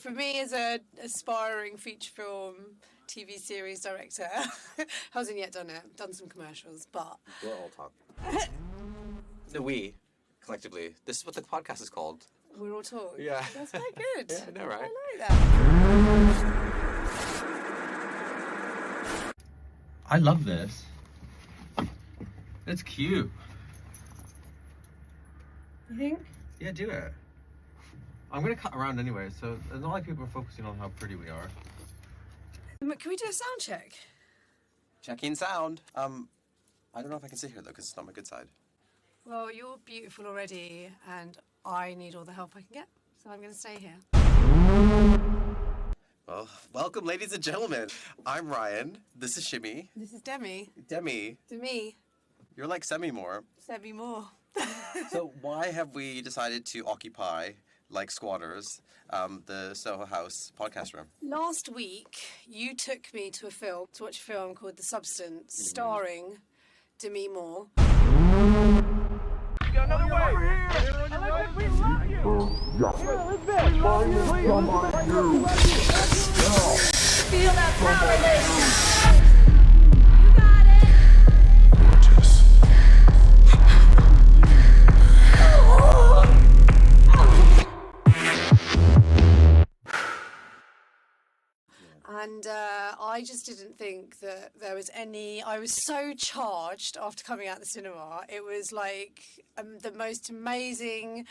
for me as a aspiring feature film TV series director, hasn't yet done it. Done some commercials, but We're all talk. We, collectively. This is what the podcast is called. we're all talk. Yeah. That's quite good. Yeah, I know, right? I like that. I love this. It's cute. You think? Yeah, do it. I'm gonna cut around anyway, so it's not like people are focusing on how pretty we are. Can we do a sound check? Checking sound. I don't know if I can sit here though, because it's not my good side. Well, you're beautiful already, and I need all the help I can get, so I'm going to stay here. Well, welcome, ladies and gentlemen. I'm Ryan. This is Shimmy. This is Demi. Demi, Demi. you're like Demi Moore. Demi Moore. So why have we decided to occupy, like squatters, the Soho House podcast room? Last week, you took me to watch a film called The Substance, starring Demi Moore. Another way! We love you! Elizabeth! We love you! Feel that power, ladies! You got it! And I just didn't think that there was any... I was so charged after coming out the cinema. It was like the most amazing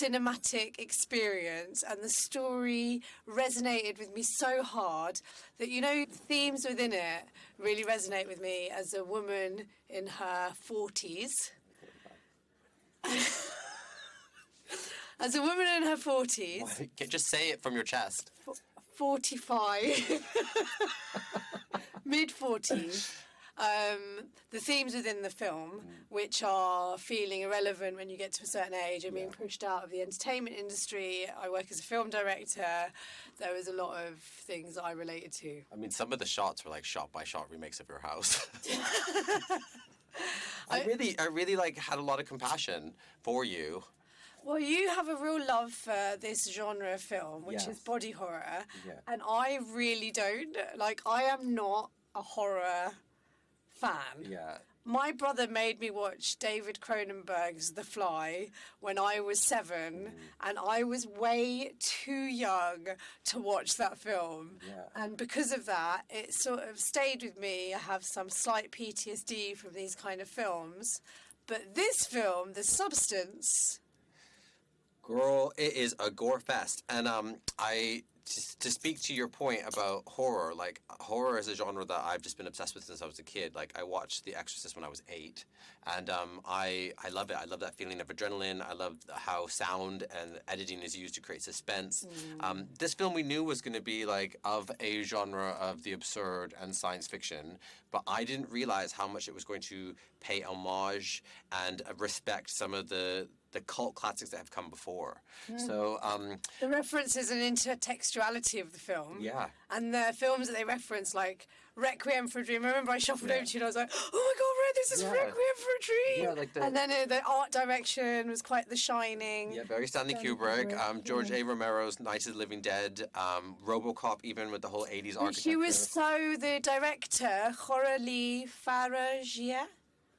cinematic experience, and the story resonated with me so hard that, you know, the themes within it really resonate with me as a woman in her 40s. As a woman in her 40s. Just say it from your chest. 45, mid-40s, the themes within the film, which are feeling irrelevant when you get to a certain age and being pushed out of the entertainment industry. I work as a film director. There was a lot of things that I related to. I mean, some of the shots were like shot-by-shot remakes of your house. I really like had a lot of compassion for you. Well, you have a real love for this genre of film, which is body horror, and I really don't. Like, I am not a horror fan. Yeah. My brother made me watch David Cronenberg's The Fly when I was 7, and I was way too young to watch that film. Yeah. And because of that, it sort of stayed with me. I have some slight PTSD from these kind of films. But this film, The Substance... Girl, it is a gore fest. And to speak to your point about horror, like, horror is a genre that I've just been obsessed with since I was a kid. Like, I watched The Exorcist when I was 8, and I love it. I love that feeling of adrenaline. I love how sound and editing is used to create suspense. This film we knew was going to be, like, of a genre of the absurd and science fiction, but I didn't realize how much it was going to pay homage and respect some of the cult classics that have come before. So the references and intertextuality of the film. Yeah. And the films that they reference, like Requiem for a Dream. I remember I shuffled over to you and I was like, oh my God, Red, this is Requiem for a Dream. Yeah, like and then the art direction was quite The Shining. Yeah, very Stanley Kubrick. George A. Romero's Night of the Living Dead. RoboCop, even with the whole 80s architecture. He was so the director, Coralie Farragia.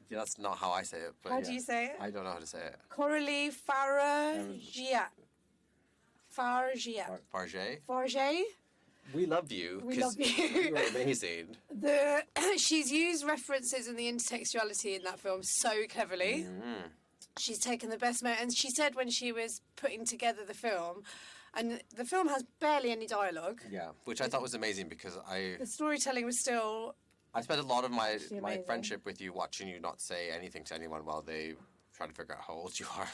Yeah, that's not how I say it. But How do you say it? I don't know how to say it. Coralie Farragia. Farragia. Farge? We love you. We love you. You're amazing. She's used references and the intertextuality in that film so cleverly. She's taken the best moment. And she said when she was putting together the film, and the film has barely any dialogue. Yeah, which I thought was amazing because the storytelling was still... I spent a lot of my amazing. friendship with you watching you not say anything to anyone while they try to figure out how old you are.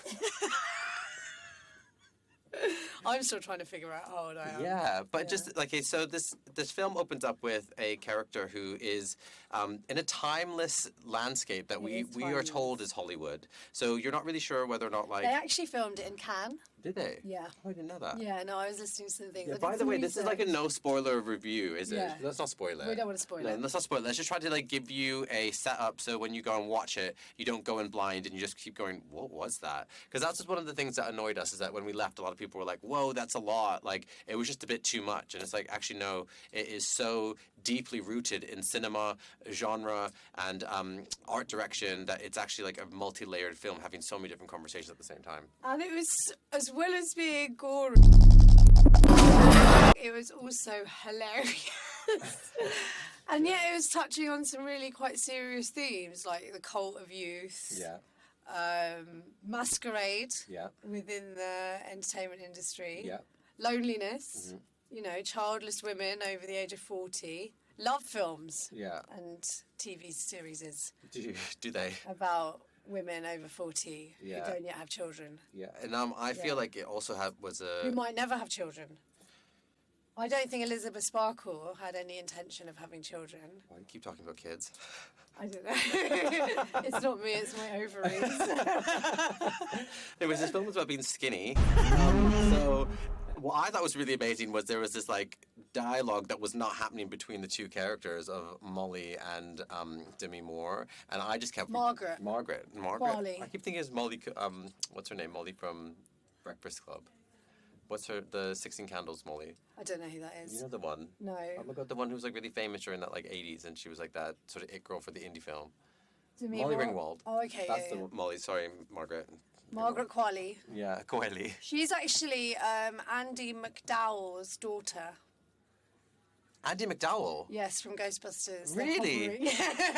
I'm still trying to figure out how old I am. Yeah, but just like, so this film opens up with a character who is in a timeless landscape that we are told is Hollywood. So you're not really sure whether or not, like... They actually filmed it in Cannes. Did they? Yeah. Oh, I didn't know that. Yeah, no, I was listening to some things. Yeah, I did by the some way, this is like a research. no spoiler review, is it? Yeah. Let's not spoil it. We don't want to spoil No, it. let's not spoil it. Let's just try to like give you a setup so when you go and watch it, you don't go in blind and you just keep going, what was that? Because that's just one of the things that annoyed us is that when we left, a lot of people were like, whoa, that's a lot. Like, it was just a bit too much. And it's like, actually, no, it is so deeply rooted in cinema, genre, and art direction that it's actually like a multi-layered film having so many different conversations at the same time. And it was, as well as being gory, it was also hilarious. And yet it was touching on some really quite serious themes, like the cult of youth, masquerade within the entertainment industry, loneliness, you know, childless women over the age of 40, love films, and TV series Do they? about women over 40 who don't yet have children. Yeah, and I feel like it also was Who a... might never have children. I don't think Elizabeth Sparkle had any intention of having children. Why do you keep talking about kids? I don't know. It's not me, it's my ovaries. Anyways, this film was about being skinny. So what I thought was really amazing was there was this like dialogue that was not happening between the two characters of Molly and Demi Moore, and I just kept Margaret. I keep thinking it's Molly. What's her name? Molly from Breakfast Club. What's the 16 Candles Molly? I don't know who that is. You know the one? No. Oh my god, the one who was like really famous during that like 80s, and she was like that sort of it girl for the indie film. Demi Molly Moore? Ringwald. Oh, okay. That's the Molly. Sorry, Margaret. Margaret Qualley. Yeah, Coeli. She's actually Andy McDowell's daughter. Andy McDowell. Yes, from Ghostbusters. Really?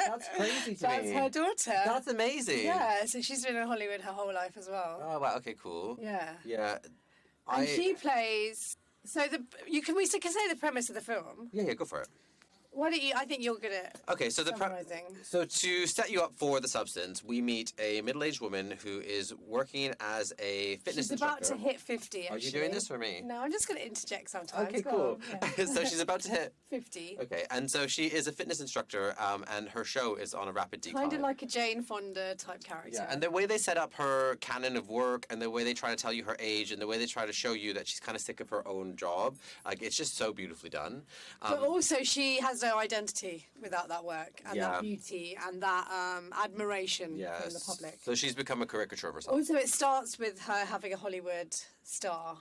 That's crazy to That's me. her daughter. That's amazing. Yeah, so she's been in Hollywood her whole life as well. Oh wow. Okay. Cool. Yeah. Yeah. And she plays. So we can say the premise of the film. Yeah. Go for it. Why don't you? I think you're good at Okay, so summarizing. So to set you up for the Substance, we meet a middle-aged woman who is working as a fitness She's about instructor. to hit 50, actually. Are you doing this for me? No, I'm just going to interject sometimes. Okay, Go cool. on, yeah. So she's about to hit 50. Okay, and so she is a fitness instructor, and her show is on a rapid decline. Kind of like a Jane Fonda type character. Yeah, and the way they set up her canon of work, and the way they try to tell you her age, and the way they try to show you that she's kind of sick of her own job, like it's just so beautifully done. But also, she has no identity without that work and that beauty and that admiration from the public. So she's become a caricature of herself. Also, it starts with her having a Hollywood star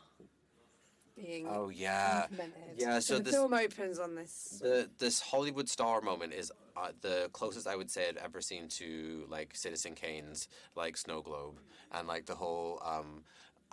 being implemented. Yeah, so the film opens on this. This Hollywood star moment is the closest I would say I'd ever seen to like Citizen Kane's like Snow Globe and like the whole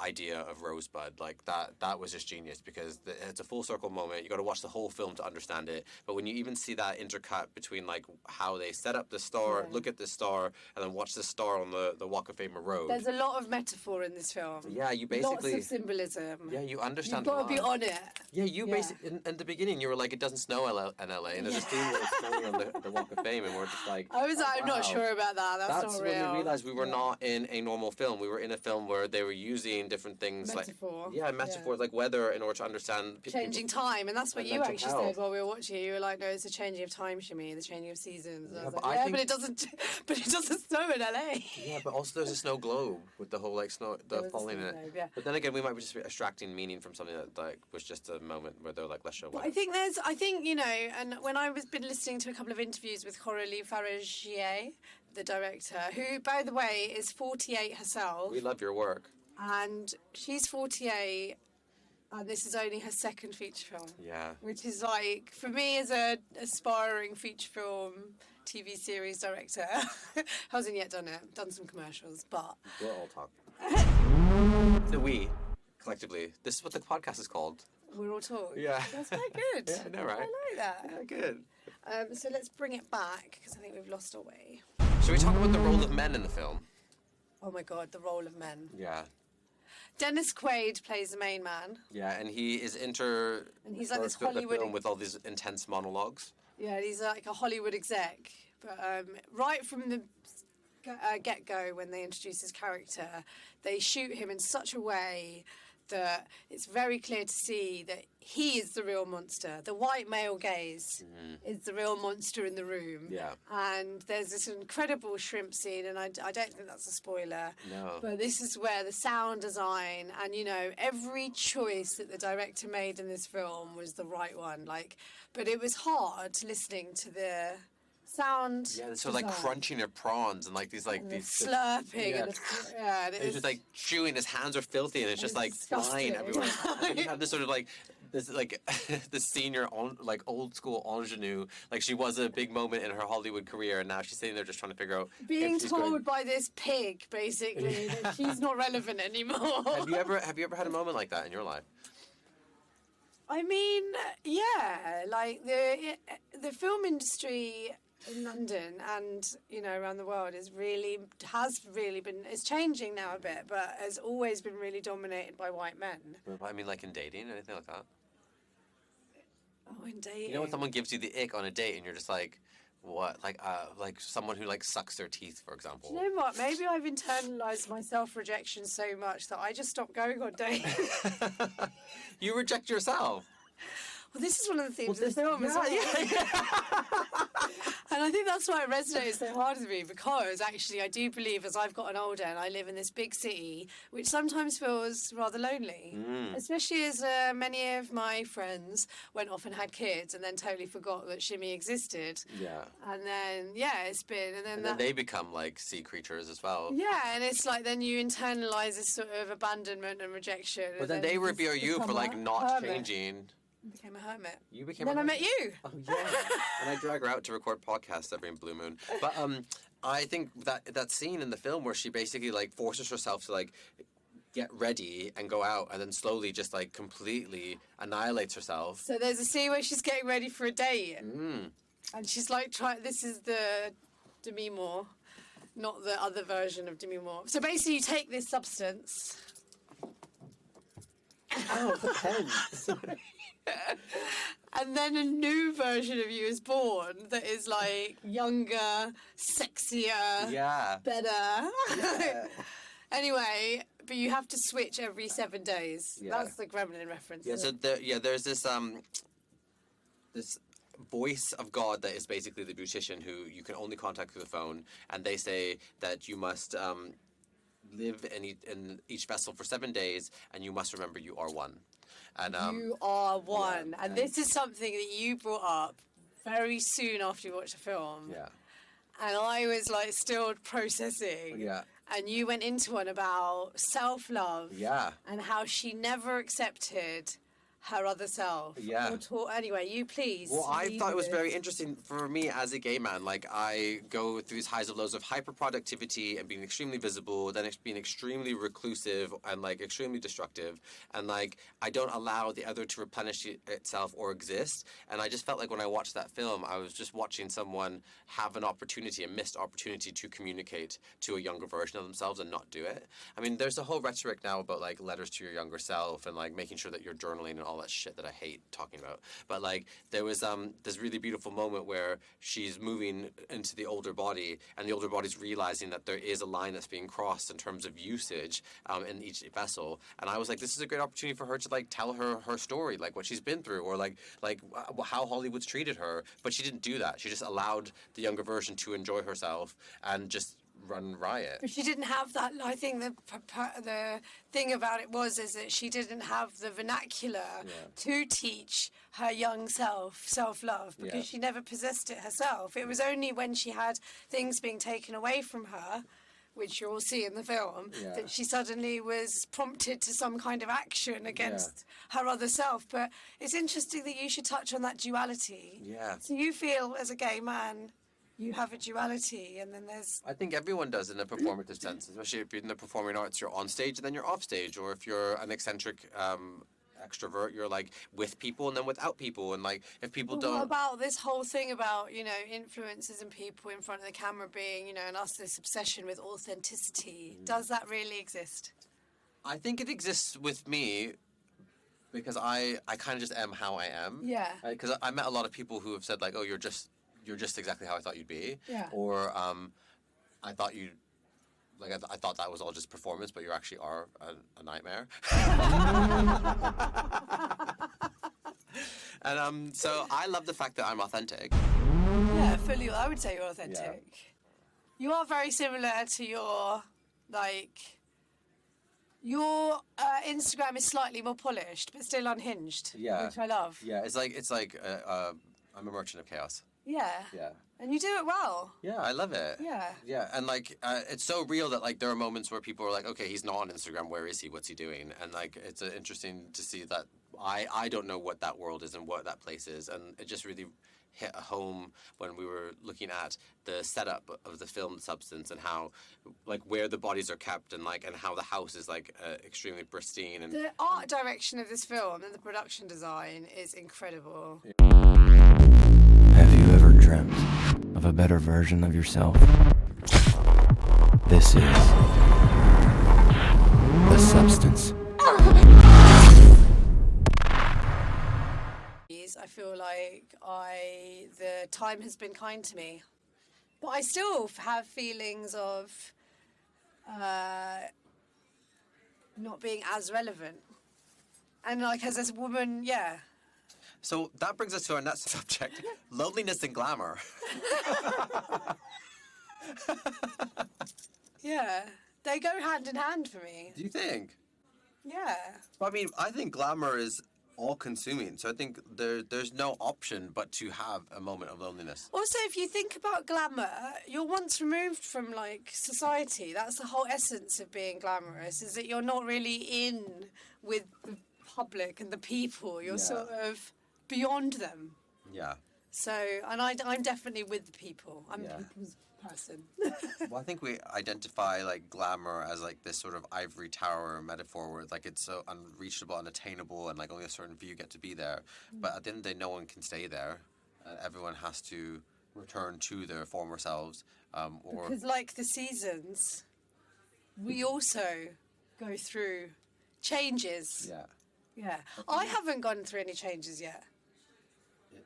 idea of Rosebud. Like that was just genius because it's a full circle moment. You got to watch the whole film to understand it. But when you even see that intercut between like how they set up the star, look at the star, and then watch the star on the Walk of Fame road. There's a lot of metaphor in this film. Yeah, you basically lots of symbolism. Yeah, you understand. You've got to be on it. Yeah, you basically in the beginning you were like it doesn't snow in LA, and there's a scene where it's snowing on the Walk of Fame, and we're just like. I'm not sure about that. That's not real. When we realized we were not in a normal film. We were in a film where they were using different things metaphor. Metaphors like weather in order to understand changing time, and that's what you actually health. said while we were watching it. You were like, "No, it's a changing of time, Shimmy, the changing of seasons." And I was but like, I think... but it doesn't. But it doesn't snow in LA. Yeah, but also there's a snow globe with the whole like snow, falling in it. Globe, yeah. But then again, we might be just extracting meaning from something that like was just a moment where they're like, let's show. I think you know, and when I've been listening to a couple of interviews with Coralie Faragier, the director, who, by the way, is 48 herself. We love your work. And she's 48, and this is only her second feature film. Yeah. Which is like, for me as a aspiring feature film TV series director, hasn't yet done it, done some commercials, but... We'll all talk. The we, collectively, this is what the podcast is called. We're all talking. Yeah. That's quite good. Yeah, I know, right? I like that. Yeah, good. So let's bring it back, because I think we've lost our way. Should we talk about the role of men in the film? Oh my God, the role of men. Yeah. Dennis Quaid plays the main man. Yeah, and he is And he's like this the Hollywood... film with all these intense monologues. Yeah, he's like a Hollywood exec. But right from the get-go, when they introduce his character, they shoot him in such a way that it's very clear to see that he is the real monster. The white male gaze is the real monster in the room. Yeah. And there's this incredible shrimp scene, and I don't think that's a spoiler. No. But this is where the sound design and, you know, every choice that the director made in this film was the right one. Like, but it was hard listening to the sound. Yeah, they're sort of like crunching their prawns and like these and the these slurping yeah. and and He's just like chewing. His hands are filthy, and it's just like flying disgusting. everywhere. And you have this sort of like this like the senior like old school ingenue. Like she was a big moment in her Hollywood career, and now she's sitting there just trying to figure out. Being if she's told going- by this pig, basically, that she's not relevant anymore. Have you ever had a moment like that in your life? I mean, yeah, like the film industry in London and, you know, around the world has really been, it's changing now a bit, but has always been really dominated by white men. I mean, like in dating, anything like that. Oh, in dating. You know when someone gives you the ick on a date, and you're just like, what? Like someone who like sucks their teeth, for example. Do you know what? Maybe I've internalized my self-rejection so much that I just stopped going on dates. You reject yourself. Well, this is one of the themes of the film as well. And I think that's why it resonates so hard with me, because actually I do believe as I've gotten older and I live in this big city, which sometimes feels rather lonely, especially as many of my friends went off and had kids and then totally forgot that Shimmy existed. Yeah. And then, yeah, it's been... And then they become like sea creatures as well. Yeah, and it's like then you internalise this sort of abandonment and rejection. But then they revere you for like not changing. Became a hermit. You became. Then a I met hermit. you. Oh yeah. And I drag her out to record podcasts every blue moon. But I think that scene in the film where she basically like forces herself to like get ready and go out, and then slowly just like completely annihilates herself. So there's a scene where she's getting ready for a date, and she's like, this is the Demi Moore, not the other version of Demi Moore. So basically, you take this substance. Oh, the pen. Sorry. And then a new version of you is born that is like younger, sexier, better. Yeah. Anyway, but you have to switch every 7 days. Yeah. That's the Gremlin reference. Yeah. So there's this this voice of God that is basically the beautician who you can only contact through the phone, and they say that you must live in each vessel for 7 days, and you must remember you are one. And you are one. And this is something that you brought up very soon after you watched the film. Yeah. And I was like still processing. Yeah. And you went into one about self-love. Yeah. And how she never accepted her other self. Yeah. Anyway, you please. Well, I lead thought it was with very interesting for me as a gay man. Like, I go through these highs and lows of hyper-productivity and being extremely visible, then being extremely reclusive and, like, extremely destructive. And, like, I don't allow the other to replenish itself or exist. And I just felt like when I watched that film, I was just watching someone have an opportunity, a missed opportunity to communicate to a younger version of themselves and not do it. I mean, there's a whole rhetoric now about, like, letters to your younger self and, like, making sure that you're journaling and all that shit that I hate talking about. But like there was this really beautiful moment where she's moving into the older body, and the older body's realizing that there is a line that's being crossed in terms of usage in each vessel. And I was like, this is a great opportunity for her to like tell her story, like what she's been through, or like how Hollywood's treated her. But she didn't do that. She just allowed the younger version to enjoy herself and just run riot. But she didn't have that. I think the thing about it is that she didn't have the vernacular to teach her young self-love, because she never possessed it herself. It was only when she had things being taken away from her, which you'll see in the film, that she suddenly was prompted to some kind of action against her other self. But it's interesting that you should touch on that duality. Yeah. So you feel, as a gay man, you have a duality, and then there's... I think everyone does in a performative sense, especially if you're in the performing arts, you're on stage and then you're off stage, or if you're an eccentric extrovert, you're like with people and then without people, and like if people don't... What about this whole thing about, you know, influencers and people in front of the camera being, you know, and us, this obsession with authenticity? Does that really exist? I think it exists with me because I kind of just am how I am. Yeah. Because I met a lot of people who have said like, oh, you're just exactly how I thought you'd be. Yeah. Or I thought you'd like I thought that was all just performance, but you actually are a nightmare. And so I love the fact that I'm authentic. Yeah, fully. I would say you're authentic. You are very similar to your, like, your Instagram is slightly more polished, but still unhinged. Yeah. Which I love. Yeah, it's like I'm a merchant of chaos. Yeah. Yeah. And you do it well. Yeah, I love it. Yeah. Yeah, and like it's so real that like there are moments where people are like, okay, he's not on Instagram. Where is he? What's he doing? And like it's interesting to see that I don't know what that world is and what that place is, and it just really hit home when we were looking at the setup of the film Substance and how like where the bodies are kept and like and how the house is like extremely pristine and The art direction of this film and the production design is incredible. Have you ever dreamt of a better version of yourself? This is the Substance. I feel like the time has been kind to me, but I still have feelings of not being as relevant. And like as a woman, yeah. So that brings us to our next subject, loneliness and glamour. Yeah, they go hand in hand for me. Do you think? Yeah. Well, I mean, I think glamour is all-consuming, so I think there's no option but to have a moment of loneliness. Also, if you think about glamour, you're once removed from like society. That's the whole essence of being glamorous, is that you're not really in with the public and the people. You're sort of beyond them. Yeah. So, and I'm definitely with the people. I'm Yeah. a people's person. Well, I think we identify like glamour as like this sort of ivory tower metaphor where like it's so unreachable, unattainable, and like only a certain few get to be there. But at the end of the day, no one can stay there. Everyone has to return to their former selves. Or Because like the seasons, we also go through changes. yeah. Yeah. I haven't gone through any changes yet.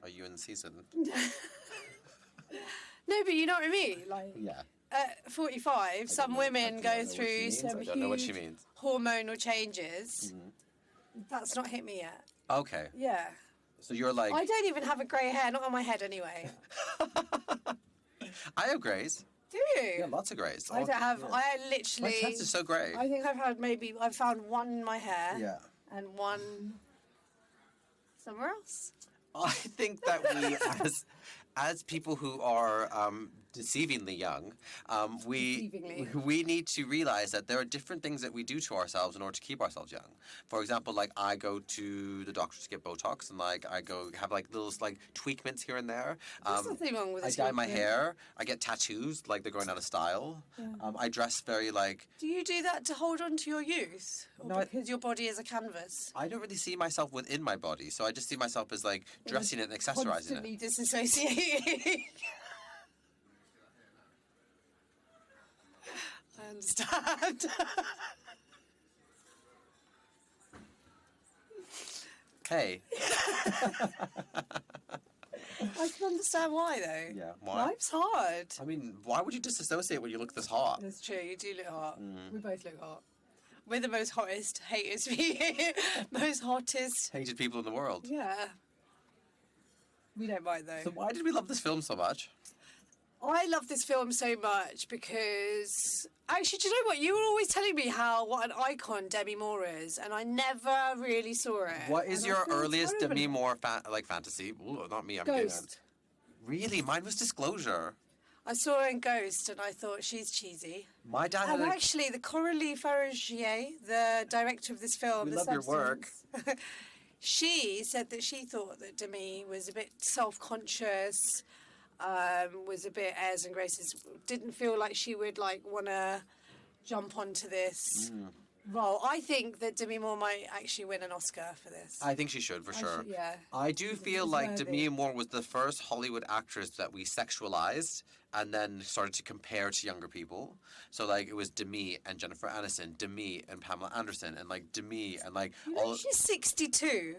Are you in the season? No, but you know what I mean? Like, Yeah. at 45, some women go through some I don't know what she huge means. hormonal changes. That's not hit me yet. Okay. Yeah. So you're like, I don't even have a grey hair, not on my head anyway. I have greys. Do you? Yeah, lots of greys. I don't have, I My literally, chest is so grey. I think I've found one in my hair. Yeah. And one somewhere else. I think that we, as people who are deceivingly young, Deceivingly. we need to realize that there are different things that we do to ourselves in order to keep ourselves young. For example, like I go to the doctor to get Botox, and like I go have like little like tweakments here and there. There's nothing wrong with I a dye my tweakment. hair. I get tattoos, like they're going out of style. I dress very like. Do you do that to hold on to your youth? Or No, because your body is a canvas? I don't really see myself within my body, so I just see myself as like dressing it and accessorizing Constantly it. disassociating. I understand. Hey. I can understand why though. Yeah. Why? Life's hard. I mean, why would you disassociate when you look this hot? That's true. You do look hot. Mm. We both look hot. We're the most hottest, haters, most hottest. Hated people in the world. Yeah. We don't mind though. So why did we love this film so much? I love this film so much because actually, do you know what? You were always telling me what an icon Demi Moore is, and I never really saw it. What is And I your feel earliest terrible. Demi Moore fantasy? Ooh, not me. I'm getting Ghost. it. Really, mine was Disclosure. I saw her in Ghost, and I thought she's cheesy. My dad had And a, actually, the Coralie Farragier, the director of this film, We The love your work. Substance, she said that she thought that Demi was a bit self-conscious, was a bit airs and graces, didn't feel like she would like want to jump onto this role. I think that Demi Moore might actually win an Oscar for this. I think she should for sure. Yeah. I do feel she's like worthy. Demi Moore was the first Hollywood actress that we sexualized and then started to compare to younger people. So like it was Demi and Jennifer Aniston, Demi and Pamela Anderson, and like Demi and like She's 62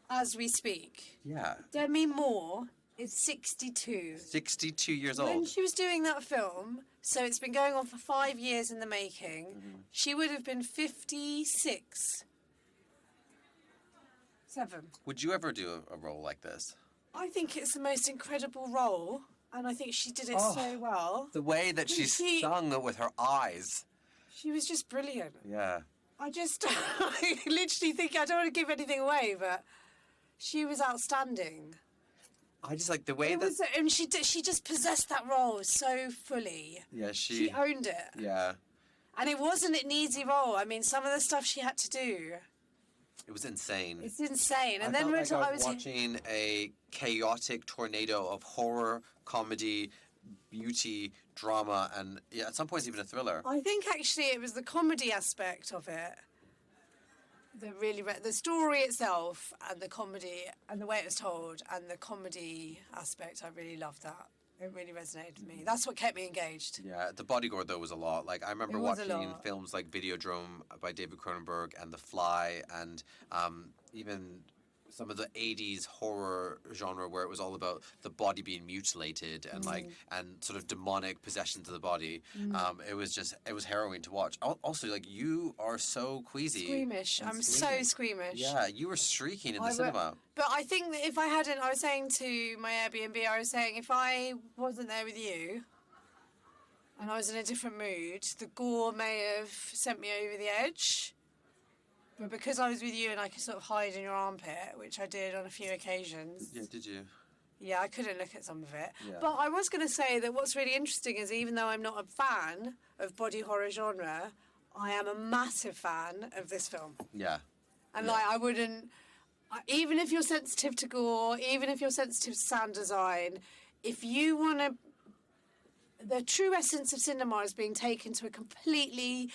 as we speak. yeah. Demi Moore is 62. 62 years When old. she was doing that film, so it's been going on for 5 years in the making, she would have been 56. 7. Would you ever do a role like this? I think it's the most incredible role, and I think she did it so well. The way that she sung with her eyes. She was just brilliant. Yeah. I literally think, I don't want to give anything away, but she was outstanding. I just like the way And she just possessed that role so fully. Yeah, She owned it. Yeah. And it wasn't an easy role. I mean, some of the stuff she had to do, It was insane. it's insane. And I then felt like I I was watching a chaotic tornado of horror, comedy, beauty, drama, and at some points even a thriller. I think actually it was the comedy aspect of it that really the story itself and the comedy and the way it was told and the comedy aspect. I really loved that. It really resonated with me. That's what kept me engaged. Yeah, The Bodyguard though was a lot. Like I remember It was a watching lot. films like Videodrome by David Cronenberg and The Fly, and even some of the 80s horror genre where it was all about the body being mutilated and and sort of demonic possessions of the body. It was harrowing to watch. Also, like, you are so queasy. Squeamish. and I'm so squeamish. Yeah, you were streaking in the cinema. But I think that if I hadn't, I was saying to my Airbnb, I was saying if I wasn't there with you and I was in a different mood, the gore may have sent me over the edge. But because I was with you and I could sort of hide in your armpit, which I did on a few occasions. Yeah, did you? Yeah, I couldn't look at some of it. Yeah. But I was going to say that what's really interesting is even though I'm not a fan of body horror genre, I am a massive fan of this film. Yeah. And like, I wouldn't, even if you're sensitive to gore, even if you're sensitive to sound design, if you want to, the true essence of cinema is being taken to a completely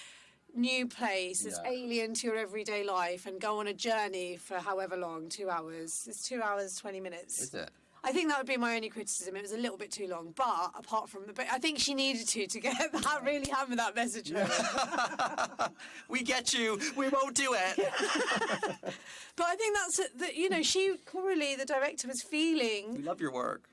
new place that's alien to your everyday life and go on a journey for however long, 2 hours. It's 2 hours, 20 minutes. Is it? I think that would be my only criticism. It was a little bit too long, but apart from but I think she needed to get that really hammer that message home. We get you. We won't do it. But I think that's Coralie, the director, was feeling. We love your work.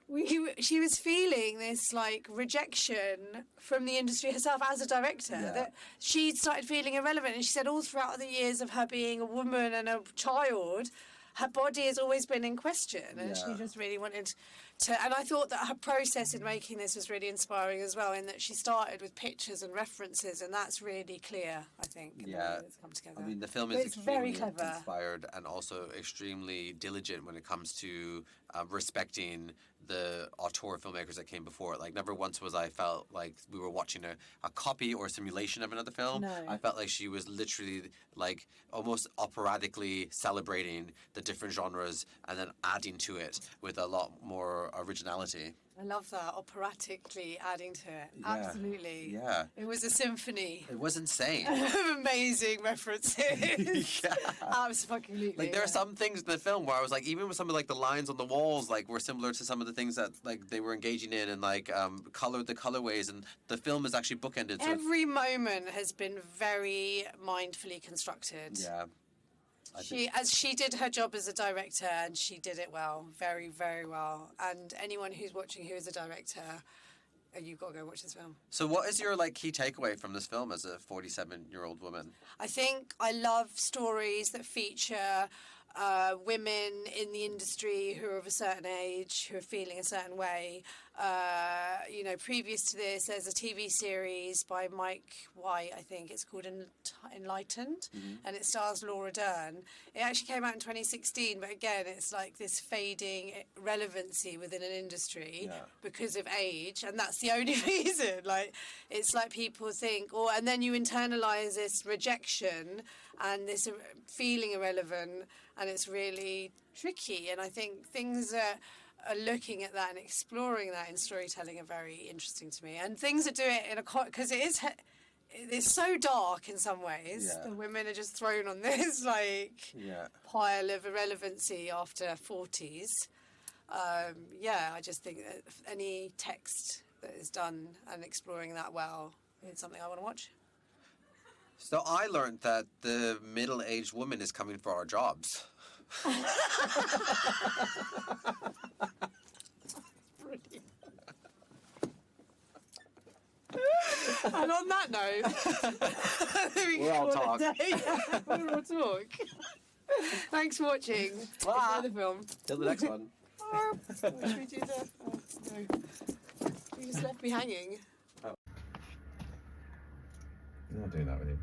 She was feeling this like rejection from the industry herself as a director. Yeah. That she'd started feeling irrelevant, and she said all throughout the years of her being a woman and a child, her body has always been in question, and she just really wanted to. And I thought that her process in making this was really inspiring as well, in that she started with pictures and references, and that's really clear, I think. In the way it's come together. I mean, the film But is it's very extremely clever. inspired and also extremely diligent when it comes to respecting the auteur filmmakers that came before it. Like, never once I felt like we were watching a copy or a simulation of another film. No. I felt like she was literally like almost operatically celebrating the different genres and then adding to it with a lot more originality. I love that, operatically adding to it. Yeah. Absolutely. Yeah. It was a symphony It was insane. of amazing references. Yeah. Absolutely. Like, there are some things in the film where I was like, even with some of like the lines on the walls, like, were similar to some of the things that like they were engaging in, and like the colorways, and the film is actually bookended. So Every moment has been very mindfully constructed. yeah. She did her job as a director, and she did it well, very, very well. And anyone who's watching who is a director, you've got to go watch this film. So what is your like key takeaway from this film as a 47-year-old woman? I think I love stories that feature women in the industry who are of a certain age, who are feeling a certain way. Previous to this, there's a TV series by Mike White, I think it's called Enlightened, and it stars Laura Dern. It actually came out in 2016, but again, it's like this fading relevancy within an industry because of age, and that's the only reason. Like, it's like people think, and then you internalize this rejection and this feeling irrelevant, and it's really tricky. And I think things are looking at that and exploring that in storytelling are very interesting to me. And things that do it in because it's so dark in some ways. Yeah. The women are just thrown on this pile of irrelevancy after 40s. I just think that any text that is done and exploring that well is something I want to watch. So I learned that the middle-aged woman is coming for our jobs. And on that note, We'll all talk. We'll all talk. Thanks for watching. Bye. Enjoy the film. Till the next one. Should we do the... Oh, no. You just left me hanging. I'm not doing that with you.